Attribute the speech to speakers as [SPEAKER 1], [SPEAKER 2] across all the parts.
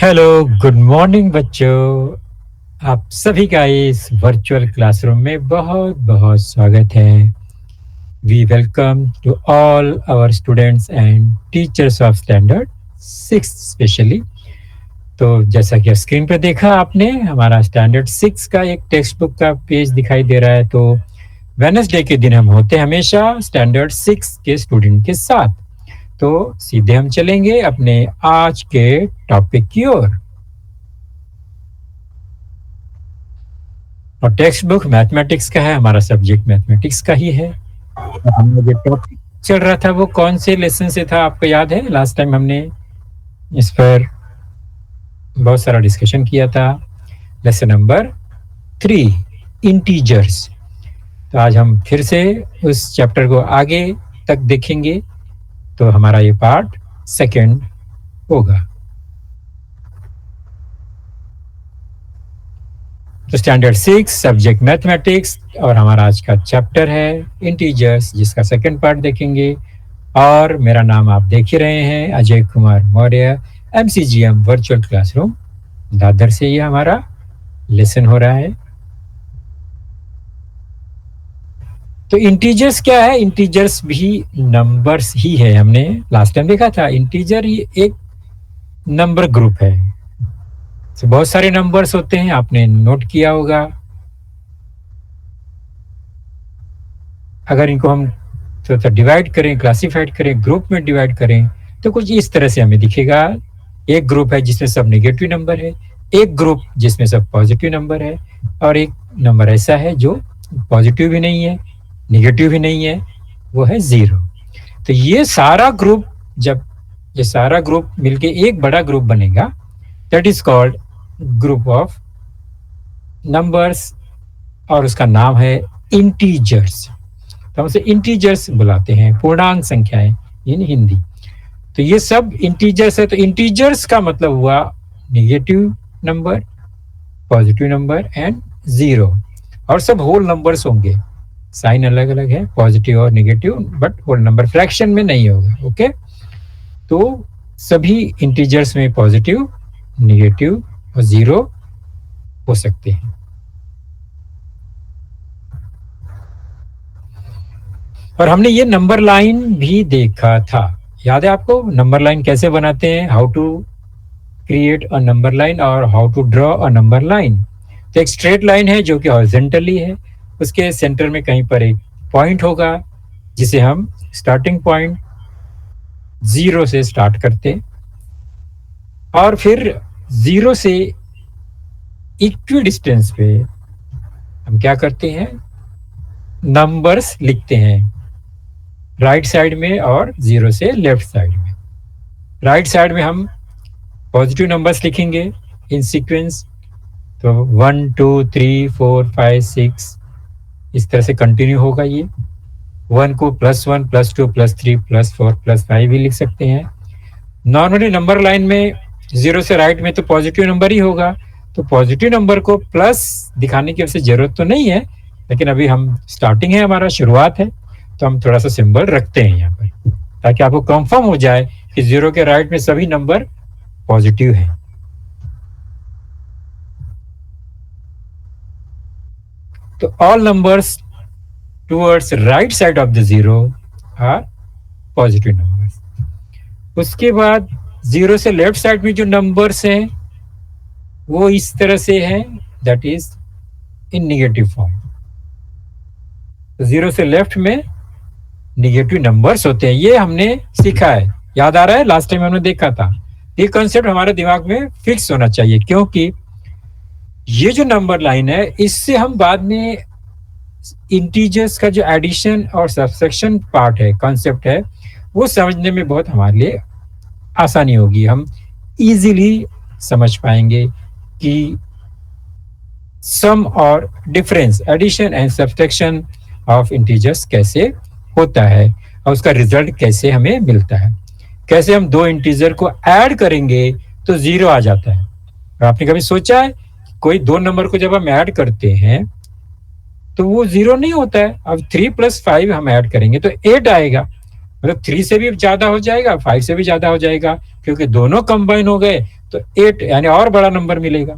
[SPEAKER 1] Hello, good morning बच्चों। आप सभी का इस वर्चुअल क्लासरूम में बहुत बहुत स्वागत है। We welcome to all our students and teachers of standard 6 specially. तो जैसा कि स्क्रीन पे देखा आपने, हमारा स्टैंडर्ड 6 का एक टेक्स्ट बुक का पेज दिखाई दे रहा है। तो वेडनेसडे के दिन हम होते हैं हमेशा स्टैंडर्ड 6 के स्टूडेंट के साथ। तो सीधे हम चलेंगे अपने आज के टॉपिक की ओर। और टेक्स्ट बुक मैथमेटिक्स का है, हमारा सब्जेक्ट मैथमेटिक्स का ही है। हमने जो टॉपिक चल रहा था वो कौन से लेसन से था, आपको याद है? लास्ट टाइम हमने इस पर बहुत सारा डिस्कशन किया था। Lesson number 3, integers. तो आज हम फिर से उस चैप्टर को आगे तक देखेंगे। तो हमारा ये पार्ट सेकंड होगा। तो स्टैंडर्ड 6 सब्जेक्ट मैथमेटिक्स और हमारा आज का चैप्टर है इंटीजर्स, जिसका सेकंड पार्ट देखेंगे। और मेरा नाम आप देख ही रहे हैं, Ajay Kumar Maurya, MCGM virtual classroom Dadar से ये हमारा लेसन हो रहा है। तो इंटीजर्स क्या है? इंटीजर्स भी नंबर्स ही है। हमने लास्ट टाइम देखा था इंटीजर ये एक नंबर ग्रुप है। तो बहुत सारे नंबर्स होते हैं, आपने नोट किया होगा। अगर इनको हम तो डिवाइड करें, क्लासिफाइड करें, ग्रुप में डिवाइड करें तो कुछ इस तरह से हमें दिखेगा। एक ग्रुप है जिसमें सब नेगेटिव नंबर है, एक ग्रुप जिसमें सब पॉजिटिव नंबर है, और एक नंबर ऐसा है जो पॉजिटिव भी नहीं है, नेगेटिव भी नहीं है, वो है 0। तो ये सारा ग्रुप, जब ये सारा ग्रुप मिलके एक बड़ा ग्रुप बनेगा, that is called group of numbers, और उसका नाम है इंटीजर्स। तो हम उसे इंटीजर्स बुलाते हैं, पूर्णांक संख्याएं इन हिंदी। तो ये सब इंटीजर्स है। तो इंटीजर्स का मतलब हुआ negative number, positive number and 0। और सब होल नंबर्स होंगे, साइन अलग अलग है, पॉजिटिव और negative, but whole number, fraction में नहीं होगा। ओके, तो सभी इंटीजर्स में पॉजिटिव, नेगेटिव और 0 हो सकते हैं। और हमने ये नंबर लाइन भी देखा था, याद है आपको? नंबर लाइन कैसे बनाते हैं, how to create a number line और how to draw a number line. तो एक स्ट्रेट लाइन है जो कि हॉरिजॉन्टली है, उसके सेंटर में कहीं पर एक पॉइंट होगा जिसे हम स्टार्टिंग पॉइंट 0 से स्टार्ट करते हैं, और फिर 0 से इक्वी डिस्टेंस पे हम क्या करते हैं, नंबर्स लिखते हैं राइट साइड में और 0 से लेफ्ट साइड में। राइट साइड में हम पॉजिटिव नंबर्स लिखेंगे इन सीक्वेंस, तो 1 2 3 4 5 6 इस तरह से कंटिन्यू होगा। ये 1 को +1 +2 +3 +4 +5 भी लिख सकते हैं। नॉर्मली नंबर लाइन में 0 से राइट में तो पॉजिटिव नंबर ही होगा, तो पॉजिटिव नंबर को प्लस दिखाने की वैसे जरूरत तो नहीं है, लेकिन अभी हम स्टार्टिंग है, हमारा शुरुआत है, तो हम थोड़ा सा सिंबल रखते हैं यहाँ पर, ताकि आपको कंफर्म हो जाए कि 0 के राइट में सभी नंबर पॉजिटिव है। तो all numbers towards right side of the 0 are positive numbers. उसके बाद 0 से लेफ्ट साइड में जो नंबर्स हैं वो इस तरह से हैं, that is in negative form. 0 से लेफ्ट में नेगेटिव नंबर्स होते हैं, ये हमने सीखा है, याद आ रहा है? लास्ट टाइम हमने देखा था। ये कॉन्सेप्ट हमारे दिमाग में फिक्स होना चाहिए, क्योंकि ये जो नंबर लाइन है इससे हम बाद में इंटीजर्स का जो एडिशन और सब्सट्रैक्शन पार्ट है, कॉन्सेप्ट है, वो समझने में बहुत हमारे लिए आसानी होगी। हम इजीली समझ पाएंगे कि सम और difference, addition and subtraction of integers कैसे होता है और उसका रिजल्ट कैसे हमें मिलता है। कैसे हम दो इंटीजर को ऐड करेंगे तो 0 आ जाता है। और आपने कभी सोचा है कोई दो नंबर को जब हम ऐड करते हैं तो वो 0 नहीं होता है? अब 3 + 5 हम ऐड करेंगे तो 8 आएगा, मतलब 3 से भी ज्यादा हो जाएगा, 5 से भी ज्यादा हो जाएगा, क्योंकि दोनों कंबाइन हो गए तो 8 यानी और बड़ा नंबर मिलेगा।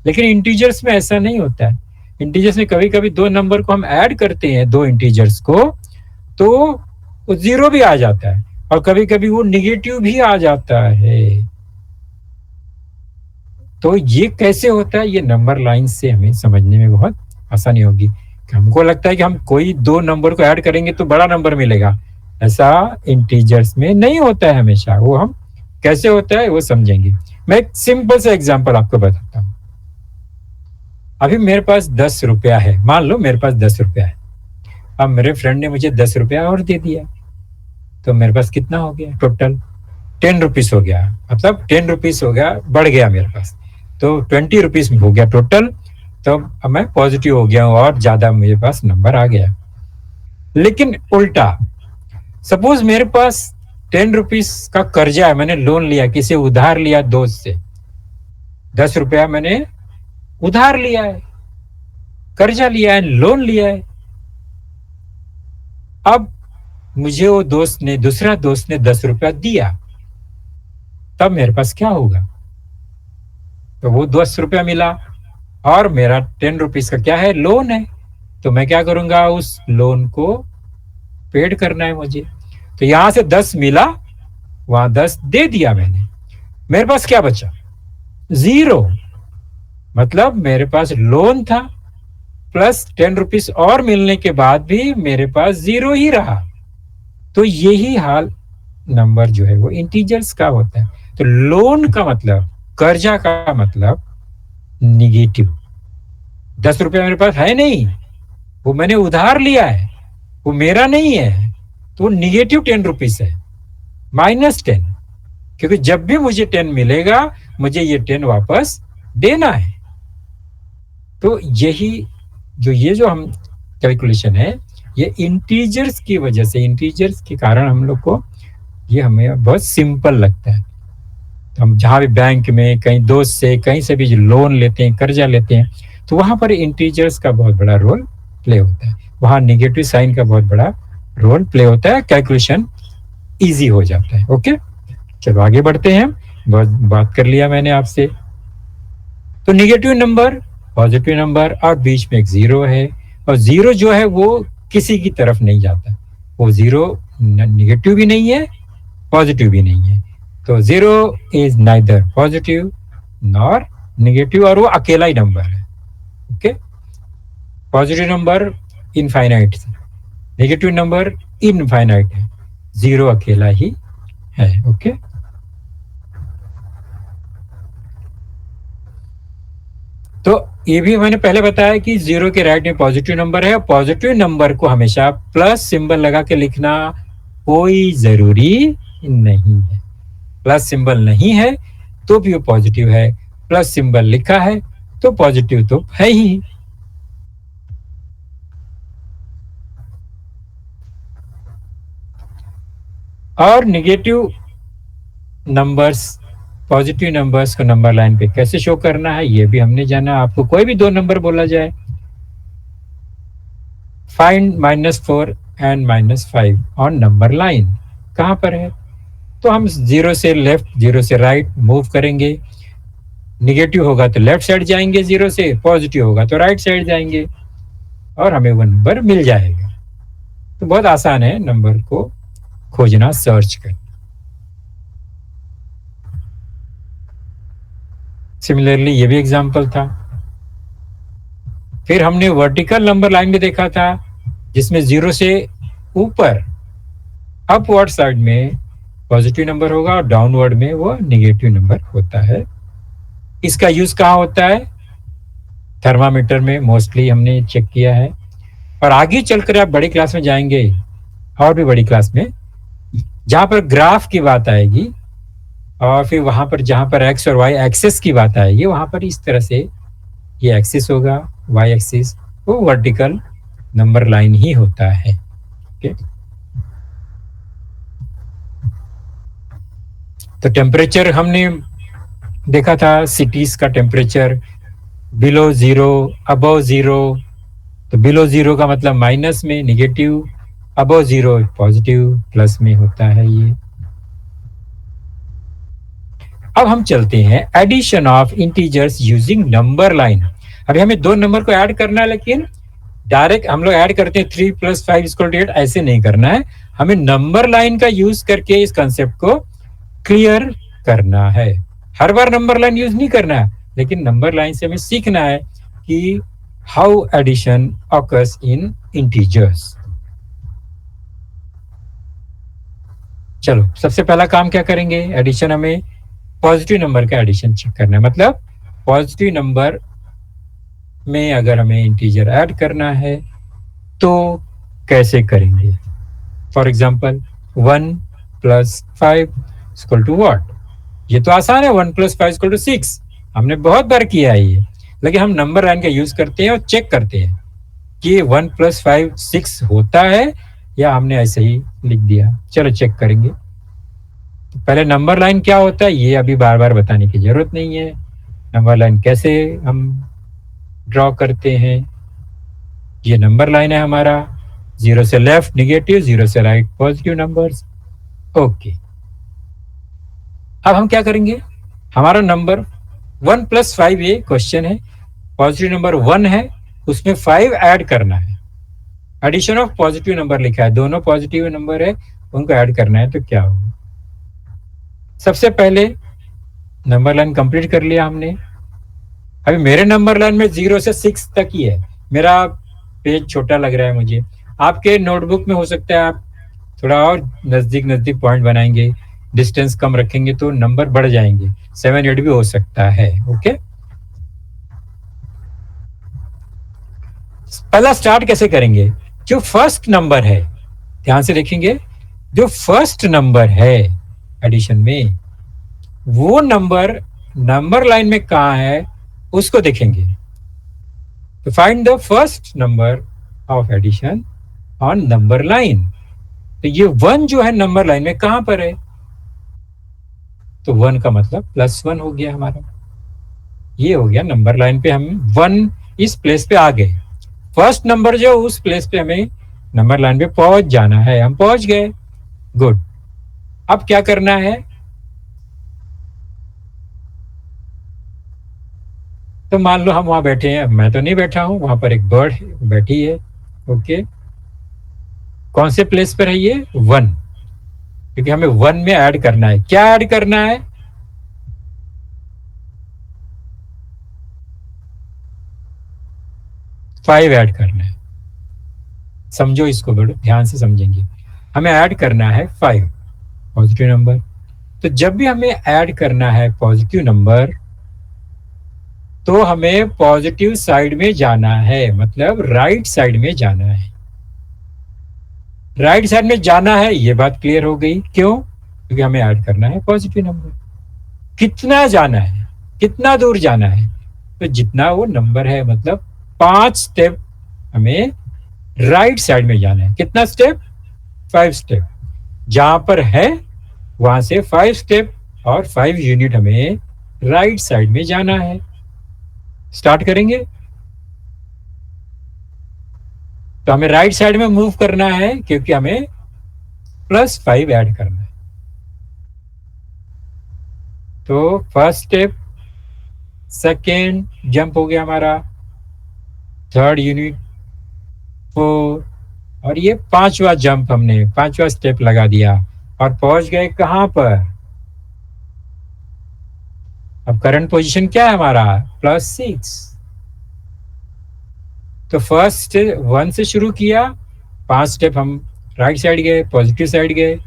[SPEAKER 1] लेकिन इंटीजर्स में ऐसा नहीं होता है। इंटीजर्स में कभी कभी दो नंबर को हम ऐड करते हैं, दो इंटीजर्स को, तो वो जीरो भी आ जाता है और कभी कभी वो निगेटिव भी आ जाता है। तो ये कैसे होता है, ये नंबर लाइन से हमें समझने में बहुत आसानी होगी। हमको लगता है कि हम कोई दो नंबर को ऐड करेंगे तो बड़ा नंबर मिलेगा, ऐसा इंटीजर्स में नहीं होता है हमेशा। वो हम कैसे होता है वो समझेंगे। मैं एक सिंपल सा एग्जांपल आपको बताता हूं। अभी मेरे पास 10 रुपया है, मान लो मेरे पास 10 रुपया है। अब मेरे फ्रेंड ने मुझे 10 रुपया और दे दिया, तो मेरे पास कितना हो गया टोटल? 10 रुपीज हो गया, मतलब 10 रुपीज हो गया, बढ़ गया मेरे पास, तो 20 रुपीज हो गया टोटल। तो अब मैं पॉजिटिव हो गया हूं और ज्यादा मेरे पास नंबर आ गया। लेकिन उल्टा, सपोज मेरे पास 10 रुपीज का कर्जा है, मैंने लोन लिया, किसी उधार लिया दोस्त से, 10 रुपया मैंने उधार लिया है, कर्जा लिया है, लोन लिया है। अब मुझे वो दोस्त ने, दूसरा दोस्त ने 10 रुपया दिया, तब मेरे पास क्या होगा? तो वो 10 रुपया मिला और मेरा 10 रुपीज का क्या है, लोन है। तो मैं क्या करूंगा, उस लोन को पेड करना है मुझे। तो यहां से 10 मिला, वहां 10 दे दिया मैंने, मेरे पास क्या बचा? जीरो। मतलब मेरे पास लोन था प्लस 10 रुपीज और मिलने के बाद भी मेरे पास जीरो ही रहा। तो यही हाल नंबर जो है वो इंटीजर्स का होता है। तो लोन का मतलब, कर्जा का मतलब निगेटिव। 10 रुपया मेरे पास है नहीं, वो मैंने उधार लिया है, वो मेरा नहीं है, तो निगेटिव 10 रुपीज है, -10। क्योंकि जब भी मुझे 10 मिलेगा, मुझे ये 10 वापस देना है। तो यही जो हम कैलकुलेशन है, ये इंटीजर्स की वजह से, इंटीजर्स के कारण हम लोग को ये हमें बहुत सिंपल लगता है। हम जहां भी बैंक में, कहीं दोस्त से, कहीं से भी लोन लेते हैं, कर्जा लेते हैं, तो वहां पर इंटीजर्स का बहुत बड़ा रोल प्ले होता है, वहां निगेटिव साइन का बहुत बड़ा रोल प्ले होता है, कैलकुलेशन इजी हो जाता है। ओके, चलो आगे बढ़ते हैं। बहुत बात कर लिया मैंने आपसे। तो निगेटिव नंबर, पॉजिटिव नंबर और बीच में एक जीरो है, और जीरो जो है वो किसी की तरफ नहीं जाता। वो जीरो निगेटिव भी नहीं है, पॉजिटिव भी नहीं है। तो zero is neither positive nor negative, और वो अकेला ही नंबर है। ओके, पॉजिटिव नंबर इनफाइनाइट है, नेगेटिव नंबर इनफाइनाइट है, जीरो अकेला ही है। ओके, तो ये भी मैंने पहले बताया कि जीरो के राइट में पॉजिटिव नंबर है, और पॉजिटिव नंबर को हमेशा प्लस सिंबल लगा के लिखना कोई जरूरी नहीं है। प्लस सिंबल नहीं है तो भी वो पॉजिटिव है, प्लस सिंबल लिखा है तो पॉजिटिव तो है ही। और निगेटिव नंबर्स, पॉजिटिव नंबर्स को नंबर लाइन पे कैसे शो करना है ये भी हमने जाना। आपको कोई भी दो नंबर बोला जाए, find -4 and -5 on number line, कहां पर है? तो हम जीरो से लेफ्ट, जीरो से राइट मूव करेंगे। निगेटिव होगा तो लेफ्ट साइड जाएंगे जीरो से, पॉजिटिव होगा तो राइट साइड जाएंगे, और हमें वो नंबर मिल जाएगा। तो बहुत आसान है नंबर को खोजना, सर्च करना। सिमिलरली ये भी एग्जाम्पल था। फिर हमने वर्टिकल नंबर लाइन भी देखा था, जिसमें जीरो से ऊपर अपवर्ड साइड में पॉजिटिव नंबर होगा और डाउनवर्ड में वो निगेटिव नंबर होता है। इसका यूज कहाँ होता है? थर्मामीटर में मोस्टली हमने चेक किया है। और आगे चलकर आप बड़ी क्लास में जाएंगे, और भी बड़ी क्लास में, जहां पर ग्राफ की बात आएगी, और फिर वहां पर जहां पर एक्स और वाई एक्सेस की बात आएगी, वहां पर इस तरह से ये एक्सिस होगा, वाई एक्सिस, वो वर्टिकल नंबर लाइन ही होता है। ओके, तो टेम्परेचर हमने देखा था, सिटीज का temperature below zero, above zero. तो बिलो जीरो का मतलब माइनस में, negative, above zero positive, plus में होता है ये। अब हम चलते हैं addition of integers using number line. अभी हमें दो नंबर को ऐड करना है, लेकिन डायरेक्ट हम लोग ऐड करते हैं 3 + 5 = 8, ऐसे नहीं करना है। हमें नंबर लाइन का यूज करके इस कंसेप्ट को क्लियर करना है। हर बार नंबर लाइन यूज नहीं करना है, लेकिन नंबर लाइन से हमें सीखना है कि how addition occurs in integers. चलो, सबसे पहला काम क्या करेंगे? एडिशन, हमें पॉजिटिव नंबर का एडिशन चेक करना है। मतलब पॉजिटिव नंबर में अगर हमें इंटीजर ऐड करना है तो कैसे करेंगे? For example 1 + 5 = what? ये तो आसान है, 1 + 5 = 6। हमने बहुत बार किया है ये, लेकिन हम नंबर लाइन का यूज करते हैं और चेक करते हैं कि 1 + 5 6 होता है या हमने ऐसे ही लिख दिया। चलो चेक करेंगे। तो पहले नंबर लाइन क्या होता है ये अभी बार बार बताने की जरूरत नहीं है। नंबर लाइन कैसे हम ड्रॉ करते हैं? ये नंबर लाइन है हमारा, 0 से लेफ्ट निगेटिव, 0 से राइट पॉजिटिव नंबर्स। ओके, अब हम क्या करेंगे? हमारा नंबर 1 + 5, ये क्वेश्चन है, पॉजिटिव नंबर 1 है, उसमें 5 ऐड करना है। एडिशन ऑफ पॉजिटिव नंबर लिखा है, दोनों पॉजिटिव नंबर है, उनको ऐड करना है। तो क्या होगा? सबसे पहले नंबर लाइन कंप्लीट कर लिया हमने। अभी मेरे नंबर लाइन में 0 से 6 तक ही है। मेरा पेज छोटा लग रहा है मुझे। आपके नोटबुक में हो सकता है आप थोड़ा और नजदीक नजदीक पॉइंट बनाएंगे, डिस्टेंस कम रखेंगे तो नंबर बढ़ जाएंगे, 7 8 भी हो सकता है। ओके, पहला स्टार्ट कैसे करेंगे? जो फर्स्ट नंबर है, ध्यान से देखेंगे, जो फर्स्ट नंबर है एडिशन में, वो नंबर नंबर लाइन में कहां है उसको देखेंगे। तो find the first number of addition on number line. तो ये 1 जो है नंबर लाइन में कहां पर है? तो 1 का मतलब +1 हो गया हमारा। ये हो गया नंबर लाइन पे, हम 1 इस प्लेस पे आ गए। फर्स्ट नंबर जो उस प्लेस पे हमें नंबर लाइन पे पहुंच जाना है, हम पहुंच गए। गुड। अब क्या करना है? तो मान लो हम वहां बैठे हैं, मैं तो नहीं बैठा हूं, वहां पर एक बर्ड बैठी है। ओके, कौन से प्लेस पर है ये? 1, क्योंकि हमें 1 में ऐड करना है। क्या ऐड करना है? फाइव ऐड करना है। समझो इसको, बड़े ध्यान से समझेंगे। हमें ऐड करना है 5 पॉजिटिव नंबर। तो जब भी हमें ऐड करना है पॉजिटिव नंबर, तो हमें पॉजिटिव साइड में जाना है, मतलब राइट साइड में जाना है। राइट साइड में जाना है, ये बात क्लियर हो गई। क्यों? क्योंकि हमें ऐड करना है पॉजिटिव नंबर। कितना जाना है, कितना दूर जाना है? तो जितना वो नंबर है, मतलब 5 स्टेप हमें राइट साइड में जाना है। कितना स्टेप? 5 स्टेप। जहां पर है वहां से 5 स्टेप और 5 यूनिट हमें राइट साइड में जाना है। स्टार्ट करेंगे। तो हमें राइट साइड में मूव करना है, क्योंकि हमें +5 ऐड करना है। तो फर्स्ट स्टेप, सेकेंड जंप हो गया हमारा, थर्ड यूनिट, 4, और ये 5वां जंप, हमने 5वां स्टेप लगा दिया और पहुंच गए कहां पर? अब करंट पोजीशन क्या है हमारा? +6। तो फर्स्ट 1 से शुरू किया, 5 स्टेप हम राइट साइड गए, पॉजिटिव साइड गए,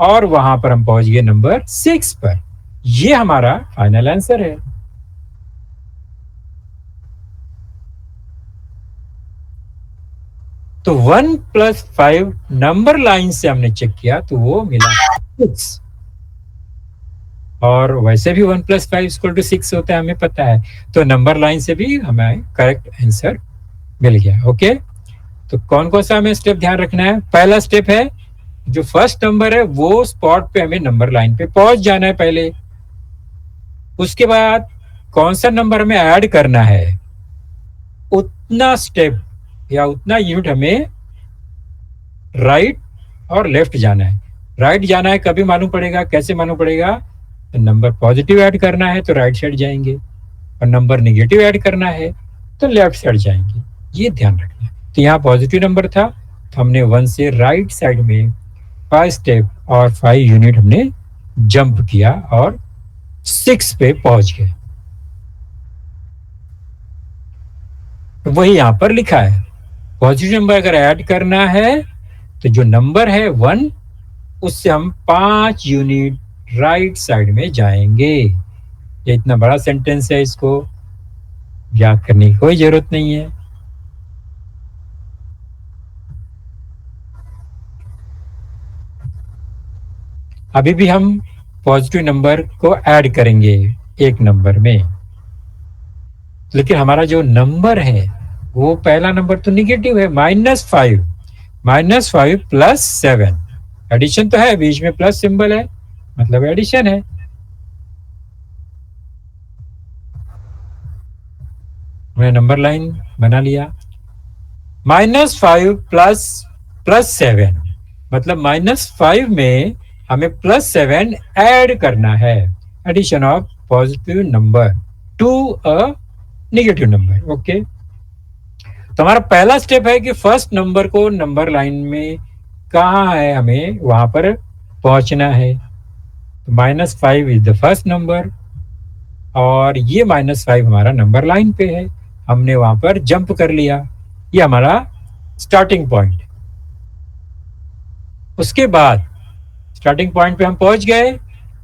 [SPEAKER 1] और वहां पर हम पहुंच गए नंबर 6 पर। ये हमारा फाइनल आंसर है। तो 1 + 5 नंबर लाइन से हमने चेक किया तो वो मिला 6। और वैसे भी 1 + 5 = 6 होता है, हमें पता है। तो नंबर लाइन से भी हमें करेक्ट आंसर मिल गया। ओके, तो कौन कौन सा हमें स्टेप ध्यान रखना है? पहला स्टेप है, जो फर्स्ट नंबर है वो स्पॉट पे हमें नंबर लाइन पे पहुंच जाना है पहले। उसके बाद कौन सा नंबर हमें ऐड करना है, उतना स्टेप या उतना यूनिट हमें राइट और लेफ्ट जाना है। राइट जाना है, कभी मालूम पड़ेगा, कैसे मालूम पड़ेगा? तो नंबर पॉजिटिव ऐड करना है तो राइट साइड जाएंगे, और नंबर निगेटिव ऐड करना है तो लेफ्ट साइड जाएंगे, ये ध्यान रखना है। तो यहाँ पॉजिटिव नंबर था तो हमने 1 से राइट साइड में 5 स्टेप और 5 यूनिट हमने जंप किया और 6 पे पहुंच गए। तो वही यहां पर लिखा है, पॉजिटिव नंबर अगर ऐड करना है तो जो नंबर है 1 उससे हम 5 यूनिट राइट साइड में जाएंगे। ये इतना बड़ा सेंटेंस है, इसको याद करने की कोई जरूरत नहीं है। अभी भी हम पॉजिटिव नंबर को ऐड करेंगे एक नंबर में, लेकिन हमारा जो नंबर है वो पहला नंबर तो निगेटिव है, -5। -5 प्लस 7 एडिशन तो है, बीच में प्लस सिंबल है, मतलब एडिशन है। मैंने नंबर लाइन बना लिया। -5 प्लस 7 मतलब -5 में हमें +7 ऐड करना है, addition of positive number to a negative number. Okay, तो हमारा पहला स्टेप है कि फर्स्ट नंबर को नंबर लाइन में कहाँ है हमें वहां पर पहुंचना है। तो -5 इज द फर्स्ट नंबर और ये -5 हमारा नंबर लाइन पे है, हमने वहां पर जंप कर लिया, ये हमारा स्टार्टिंग पॉइंट। उसके बाद स्टार्टिंग पॉइंट पे हम पहुंच गए,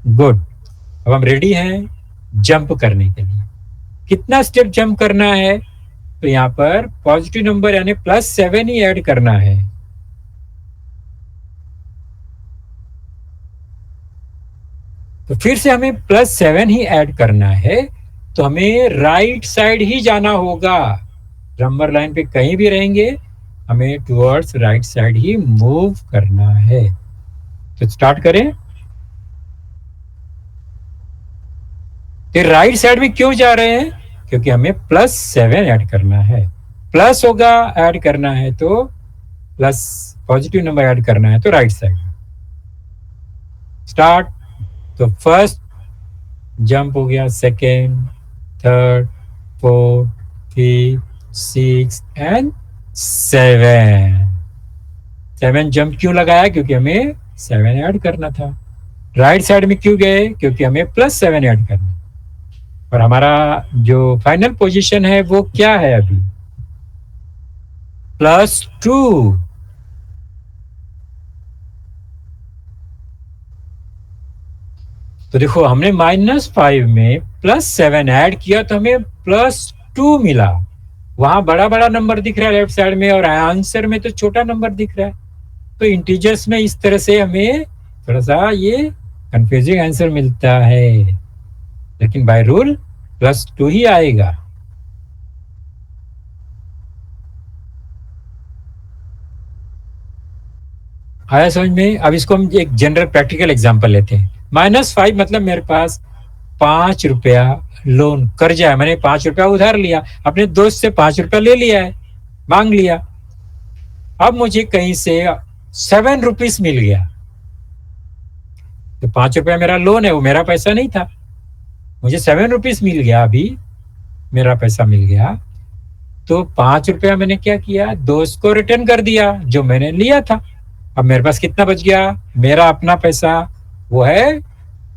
[SPEAKER 1] गुड। अब हम रेडी हैं जंप करने के लिए। कितना स्टेप जंप करना है, तो यहाँ पर पॉजिटिव नंबर यानी +7 ही ऐड करना है। तो फिर से हमें +7 ही ऐड करना है, तो हमें राइट साइड ही जाना होगा। नंबर लाइन पे कहीं भी रहेंगे, हमें टुवर्ड्स राइट साइड ही मूव करना है। तो स्टार्ट करें। तो राइट साइड में क्यों जा रहे हैं, क्योंकि हमें +7 ऐड करना है। प्लस होगा ऐड करना है तो प्लस, पॉजिटिव नंबर ऐड करना है तो राइट साइड। स्टार्ट। तो फर्स्ट जंप हो गया, second, third, fourth, fifth, 6 and 7 jump क्यों लगाया, क्योंकि हमें 7 ऐड करना था। राइट साइड में क्यों गए, क्योंकि हमें +7 ऐड करना। और हमारा जो फाइनल पोजीशन है वो क्या है अभी, +2। तो देखो हमने -5 में +7 ऐड किया तो हमें +2 मिला। वहां बड़ा बड़ा नंबर दिख रहा है लेफ्ट साइड में और आंसर में तो छोटा नंबर दिख रहा है। तो इंटीजर्स में इस तरह से हमें थोड़ा सा ये कंफ्यूजिंग आंसर मिलता है, लेकिन बाय रूल +2 ही आएगा। आया समझ में। अब इसको हम एक जनरल प्रैक्टिकल एग्जांपल लेते हैं। -5 मतलब मेरे पास 5 रुपया लोन कर्जा है, मैंने 5 रुपया उधार लिया, अपने दोस्त से 5 रुपया ले लिया है, मांग लिया। अब मुझे कहीं से 7 रुपीज मिल गया, तो 5 रुपया मेरा लोन है, वो मेरा पैसा नहीं था, मुझे 7 रुपीज मिल गया, अभी मेरा पैसा मिल गया। तो 5 रुपया मैंने क्या किया, दोस्त को रिटर्न कर दिया जो मैंने लिया था। अब मेरे पास कितना बच गया, मेरा अपना पैसा वो है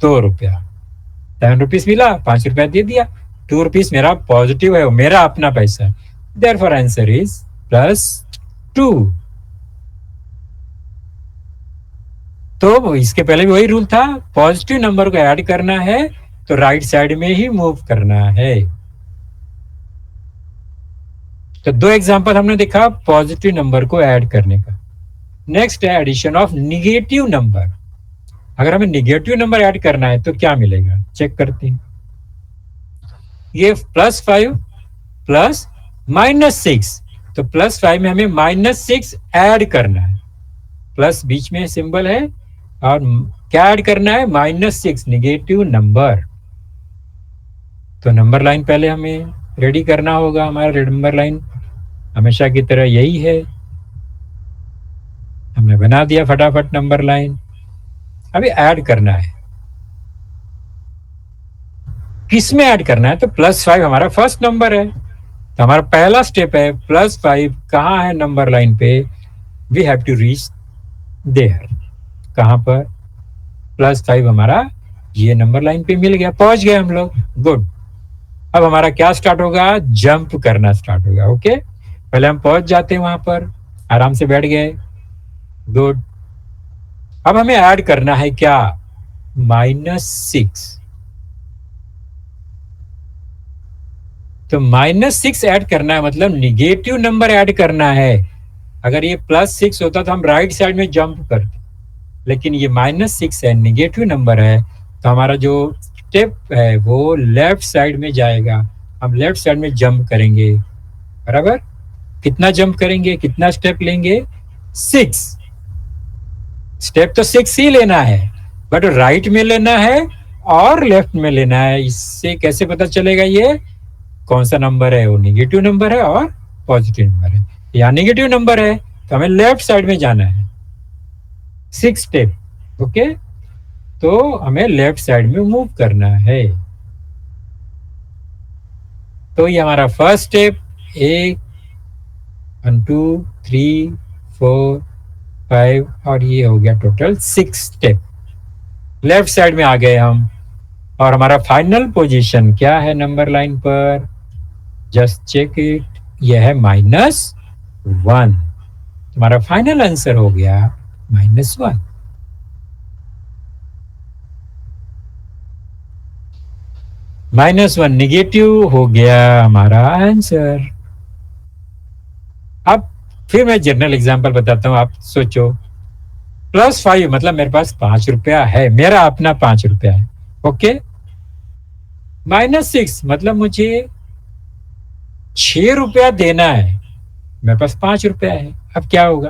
[SPEAKER 1] 2 रुपया। 7 रुपीज मिला, 5 रुपया दे दिया, 2 रुपीज मेरा पॉजिटिव है, वो मेरा अपना पैसा है। Therefore answer is +2। तो इसके पहले भी वही रूल था, पॉजिटिव नंबर को ऐड करना है तो राइट साइड में ही मूव करना है। तो 2 एग्जांपल हमने देखा पॉजिटिव नंबर को ऐड करने का। नेक्स्ट है एडिशन ऑफ निगेटिव नंबर। अगर हमें निगेटिव नंबर ऐड करना है तो क्या मिलेगा, चेक करते हैं। ये +5 प्लस -6, तो +5 में हमें -6 ऐड करना है, प्लस बीच में सिंबल है और क्या ऐड करना है, -6 निगेटिव नंबर। तो नंबर लाइन पहले हमें रेडी करना होगा। हमारा नंबर लाइन हमेशा की तरह यही है, हमने बना दिया फटाफट नंबर लाइन। अभी ऐड करना है। किस में ऐड करना है, तो +5 हमारा फर्स्ट नंबर है, तो हमारा पहला स्टेप है +5 कहाँ है नंबर लाइन पे, we have to reach there. कहाँ पर, +5 हमारा ये नंबर लाइन पे मिल गया, पहुंच गए हम लोग, गुड। अब हमारा क्या स्टार्ट होगा, जंप करना स्टार्ट होगा। ओके, पहले हम पहुंच जाते हैं वहां पर, आराम से बैठ गए, गुड। अब हमें ऐड करना है क्या, -6। तो -6 ऐड करना है, मतलब निगेटिव नंबर ऐड करना है। अगर ये +6 होता तो हम राइट साइड में जंप करते, लेकिन ये -6 है, निगेटिव नंबर है, तो हमारा जो स्टेप है वो लेफ्ट साइड में जाएगा, हम लेफ्ट साइड में जंप करेंगे, बराबर। कितना जंप करेंगे, कितना स्टेप लेंगे, 6 स्टेप, तो 6 ही लेना है, बट राइट में लेना है और लेफ्ट में लेना है। इससे कैसे पता चलेगा ये कौन सा नंबर है, वो निगेटिव नंबर है और पॉजिटिव नंबर है। या निगेटिव नंबर है तो हमें लेफ्ट साइड में जाना है, 6 स्टेप। ओके, तो हमें लेफ्ट साइड में मूव करना है। तो ये हमारा फर्स्ट स्टेप, 1 2 3 4 5, और ये हो गया टोटल 6 स्टेप। लेफ्ट साइड में आ गए हम, और हमारा फाइनल पोजीशन क्या है नंबर लाइन पर, जस्ट चेक इट, यह है -1। हमारा फाइनल आंसर हो गया -1। -1 निगेटिव हो गया हमारा आंसर। अब फिर मैं जनरल एग्जांपल बताता हूं, आप सोचो, +5 मतलब मेरे पास 5 रुपया है, मेरा अपना 5 रुपया है। ओके, -6 मतलब मुझे 6 रुपया देना है, मेरे पास 5 रुपया है। अब क्या होगा,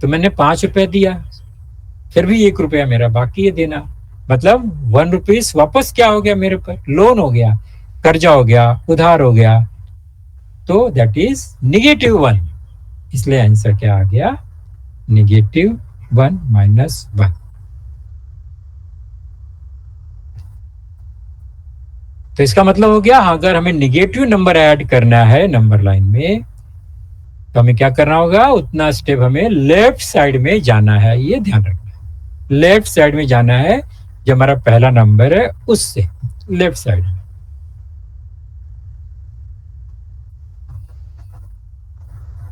[SPEAKER 1] तो मैंने 5 रुपया दिया, फिर भी 1 रुपया मेरा बाकी है देना, मतलब 1 रुपीज वापस क्या हो गया मेरे पर, लोन हो गया, कर्जा हो गया, उधार हो गया, तो दैट इज -1। इसलिए आंसर क्या आ गया, -1 -1। तो इसका मतलब हो गया, अगर हमें निगेटिव नंबर ऐड करना है नंबर लाइन में, तो हमें क्या करना होगा, उतना स्टेप हमें लेफ्ट साइड में जाना है, ये ध्यान रखना है। लेफ्ट साइड में जाना है, जो हमारा पहला नंबर है उससे लेफ्ट साइड में।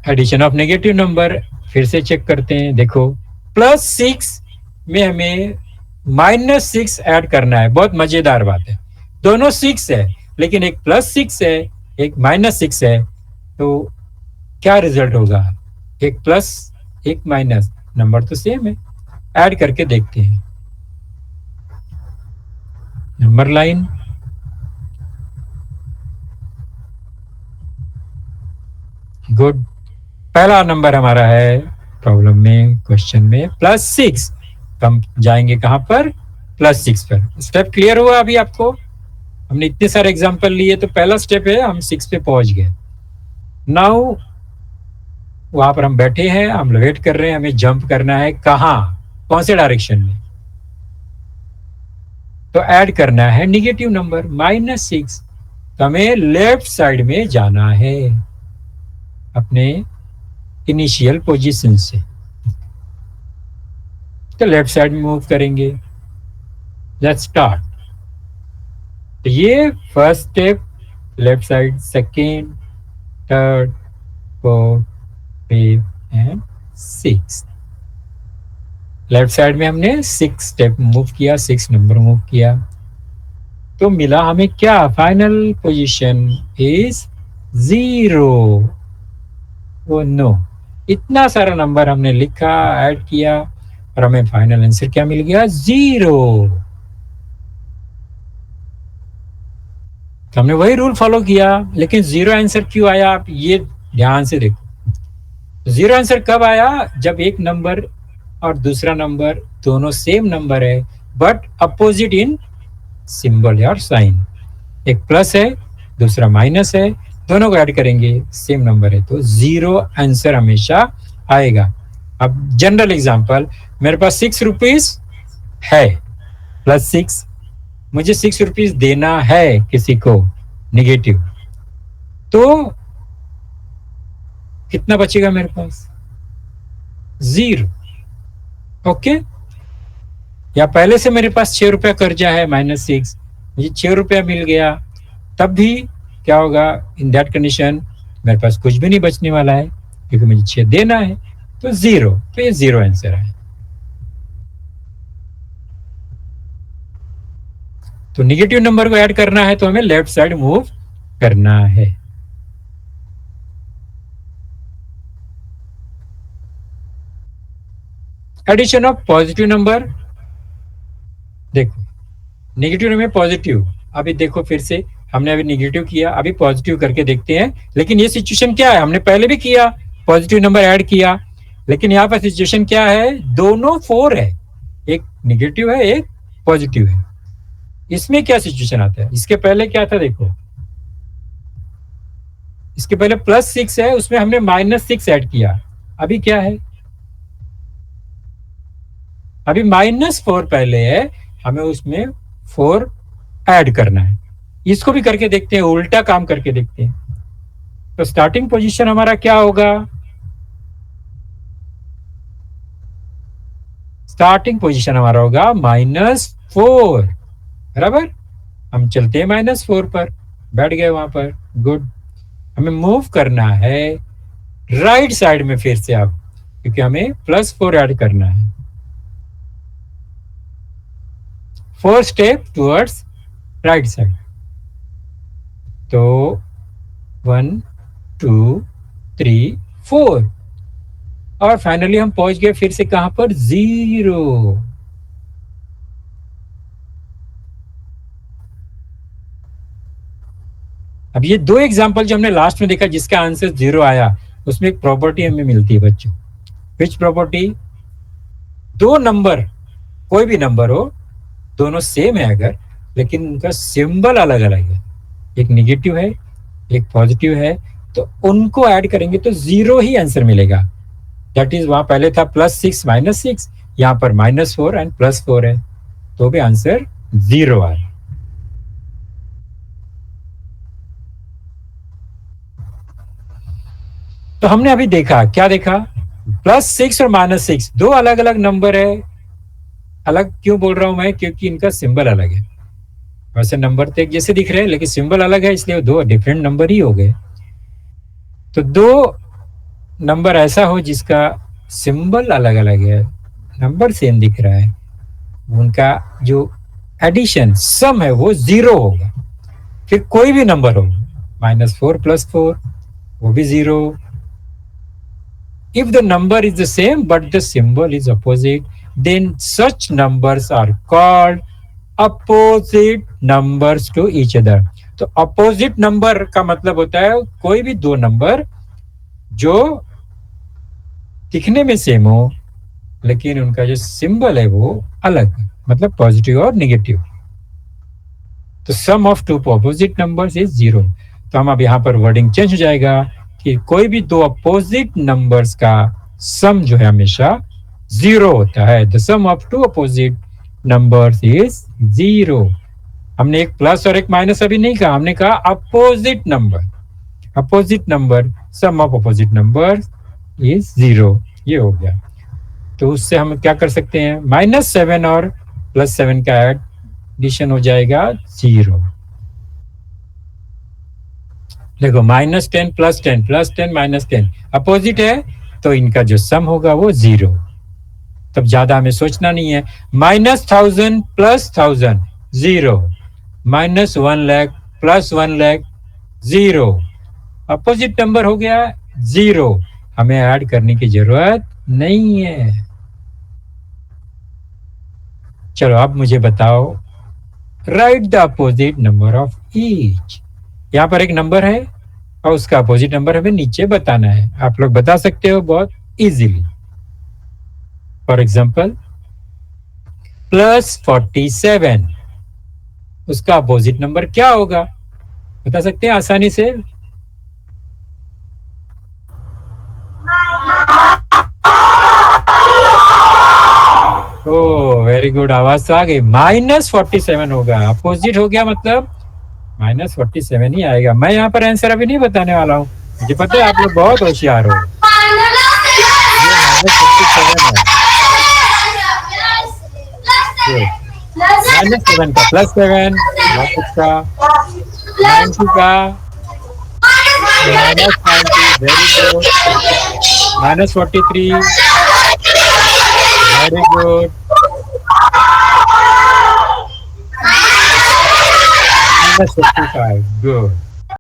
[SPEAKER 1] एडिशन ऑफ नेगेटिव नंबर फिर से चेक करते हैं, देखो +6 में हमें -6 ऐड करना है। बहुत मजेदार बात है, दोनों 6 है, लेकिन एक +6 है, एक -6 है, तो क्या रिजल्ट होगा, एक प्लस एक माइनस, नंबर तो सेम है। ऐड करके देखते हैं, नंबर लाइन, गुड। पहला नंबर हमारा है प्रॉब्लम में, क्वेश्चन में +6, तो हम जाएंगे कहां पर, +6 पर। स्टेप क्लियर हुआ अभी आपको, हमने इतने सारे एग्जांपल लिए, तो पहला स्टेप है हम 6 पे पहुंच गए। नाउ वहां पर हम बैठे हैं, हम वेट कर रहे हैं, हमें जंप करना है, कहां, कौन से डायरेक्शन में, तो ऐड करना है निगेटिव नंबर -6, तो हमें लेफ्ट साइड में जाना है अपने इनिशियल पोजीशन से, तो लेफ्ट साइड में मूव करेंगे। Let's start. तो ये first step left side, second, third, fourth, fifth and six. Left side में हमने 6 स्टेप मूव किया, 6 नंबर मूव किया, तो मिला हमें क्या, final position is 0। Oh no, इतना सारा नंबर हमने लिखा, ऐड किया, और हमें फाइनल आंसर क्या मिल गया, 0। तो हमने वही रूल फॉलो किया, लेकिन 0 आंसर क्यों आया, आप ये ध्यान से देखो। 0 आंसर कब आया, जब एक नंबर और दूसरा नंबर दोनों सेम नंबर है, बट अपोजिट इन सिंबल और साइन। एक प्लस है, दूसरा माइनस है, दोनों को ऐड करेंगे, सेम नंबर है, तो 0 आंसर हमेशा आएगा। अब जनरल एग्जांपल, मेरे पास 6 रुपीज है, +6, मुझे 6 रुपीज देना है किसी को, निगेटिव, तो कितना बचेगा मेरे पास? 0। ओके, या पहले से मेरे पास 6 रुपया कर्जा है, -6, मुझे 6 रुपया मिल गया, तब भी क्या होगा? इन दैट कंडीशन मेरे पास कुछ भी नहीं बचने वाला है, क्योंकि मुझे 6 देना है, तो 0, तो ये 0 आंसर है। तो निगेटिव नंबर को ऐड करना है तो हमें लेफ्ट साइड मूव करना है। एडिशन ऑफ पॉजिटिव नंबर, देखो नेगेटिव में पॉजिटिव, अभी देखो फिर से हमने अभी नेगेटिव किया, अभी पॉजिटिव करके देखते हैं। लेकिन ये सिचुएशन क्या है? हमने पहले भी किया, पॉजिटिव नंबर ऐड किया, लेकिन यहाँ पर सिचुएशन क्या है? दोनों 4 है, एक नेगेटिव है, एक पॉजिटिव है। इसमें क्या सिचुएशन आता है? इसके पहले क्या था? देखो, इसके पहले +6 है, उसमें हमने -6 ऐड किया। अभी क्या है? अभी -4 पहले है, हमें उसमें 4 ऐड करना है। इसको भी करके देखते हैं, उल्टा काम करके देखते हैं। तो स्टार्टिंग पोजीशन हमारा क्या होगा? स्टार्टिंग पोजीशन हमारा होगा -4, बराबर। हम चलते हैं -4 पर, बैठ गए वहां पर, गुड। हमें मूव करना है राइट साइड में फिर से अब, क्योंकि हमें +4 ऐड करना है। 4 स्टेप टुवर्ड्स राइट साइड। तो 1 2 3 4, और फाइनली हम पहुंच गए फिर से कहां पर? 0। अब ये 2 एग्जाम्पल जो हमने लास्ट में देखा जिसका आंसर 0 आया, उसमें एक प्रॉपर्टी हमें मिलती है बच्चों। Which property? 2 नंबर, कोई भी नंबर हो, दोनों सेम है अगर, लेकिन उनका सिंबल अलग अलग है, एक निगेटिव है, एक पॉजिटिव है, तो उनको ऐड करेंगे तो 0 ही आंसर मिलेगा। दैट इज, वहां पहले था +6 -6, यहाँ पर -4 एंड +4 है, तो भी आंसर 0 आ रहा है। तो हमने अभी देखा, क्या देखा? +6 और -6 दो अलग अलग नंबर है। अलग क्यों बोल रहा हूं मैं? क्योंकि इनका सिंबल अलग है। वैसे नंबर तो एक जैसे दिख रहे हैं, लेकिन सिंबल अलग है, इसलिए दो डिफरेंट नंबर ही हो गए। तो दो नंबर ऐसा हो जिसका सिंबल अलग अलग है, नंबर सेम दिख रहा है, उनका जो एडिशन सम है वो 0 होगा। फिर कोई भी नंबर हो, -4 +4, वो भी 0। If the number is the same but the symbol is opposite, then such numbers are called opposite numbers to each other. तो opposite number का मतलब होता है कोई भी दो नंबर जो दिखने में सेम हो, लेकिन उनका जो सिंबल है वो अलग, मतलब पॉजिटिव और नेगेटिव। तो sum of two opposite numbers is 0। तो हम अब यहाँ पर वर्डिंग चेंज हो जाएगा कि कोई भी दो अपोजिट नंबर्स का सम जो है हमेशा 0 होता है। The sum of two opposite numbers is 0। हमने एक प्लस और एक माइनस अभी नहीं कहा, हमने कहा opposite number. Opposite number, sum of opposite number is 0। ये हो गया। तो उससे हम क्या कर सकते हैं? -7 और +7 का एडिशन हो जाएगा 0। देखो, -10 +10 +10 -10 अपोजिट है, तो इनका जो सम होगा वो 0। तब ज्यादा हमें सोचना नहीं है। -1000 +1000 0, -1 लाख +1 लाख 0, अपोजिट नंबर हो गया 0। हमें ऐड करने की जरूरत नहीं है। चलो अब मुझे बताओ, right the opposite number of each. यहाँ पर एक नंबर है और उसका अपोजिट नंबर हमें नीचे बताना है। आप लोग बता सकते हो बहुत इजीली। फॉर एग्जाम्पल, +47, उसका अपोजिट नंबर क्या होगा? बता सकते हैं आसानी से? ओह, वेरी वेरी गुड, आवाज तो आ गई। -47 होगा, अपोजिट हो गया मतलब -47 ही आएगा। मैं यहाँ पर आंसर अभी नहीं बताने वाला हूँ, मुझे पता है आप लोग बहुत होशियार हो। ये -7 का +7, का 90 का -90, very good, -43, very good, -55, good.